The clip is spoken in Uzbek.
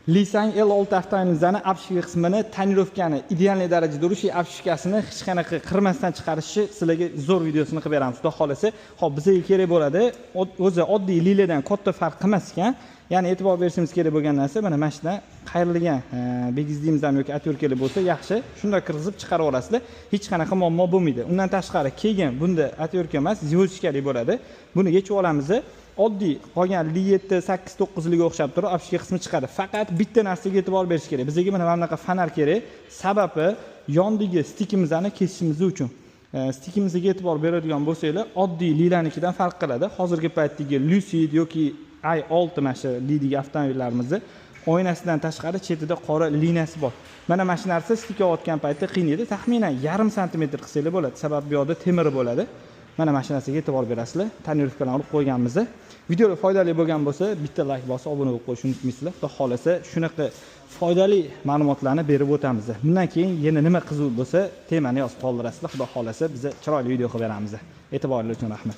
Nissan L6 avtomobilimizni apshka qismini tonirovkani idealniy darajada urish, apshkasini hech qanaqa qirmasdan chiqarishni sizlarga zo'r videosini qilib beramiz. Xudo xolasa, hop bizga kerak bo'ladi. O'zi oddiy liladan katta farq qilmas ekan. Ya'ni e'tibor berishimiz kerak bo'lgan narsa mana mashina qayrilgan begizdingizdan yoki atyorkali bo'lsa yaxshi, shunday kirgizib chiqarib olasizlar. Hech qanaqa muammo bo'lmaydi. Undan tashqari keyin bunda atyorka emas, zyochkali bo'ladi. Buni yechib olamiz. Oddiy qolgan L7, 8, 9 liga o'xshab turib, apshka qismi chiqadi. Faqat bitta narsaga e'tibor berish kerak. Bizga mana bunaqa fanar kerak. Sababi yondagi stikimizni kesishimiz uchun. Stikimizga e'tibor beradigan bo'lsanglar, oddiy lilanikidan farq qiladi. Hozirgi paytdagi Lucid yoki i6 mana shu lidagi avtomobillarimizni oynasidan tashqari chetida qora liniyasi bor. Mana mana shu narsa stik olayotgan paytda qiynaydi. Taxminan 0,5 santimetr qilsanglar bo'ladi. Sababi bu yoqda temiri bo'ladi. Mana mana shu narsaga e'tibor berasizlar. Tonirovkalarni olib qo'yganmiz. Video foydali bo'lgan bo'lsa, bitta like bosib, obuna bo'lib qo'yishni unutmaysizlar. Xudo xolasa, shunaqa foydali ma'lumotlarni berib o'tamiz. Bundan keyin yana nima qiziq bo'lsa, temani yozib qoldirasizlar. Xudo xolasa, biz chiroyli video qilib beramiz. E'tiboringiz uchun rahmat.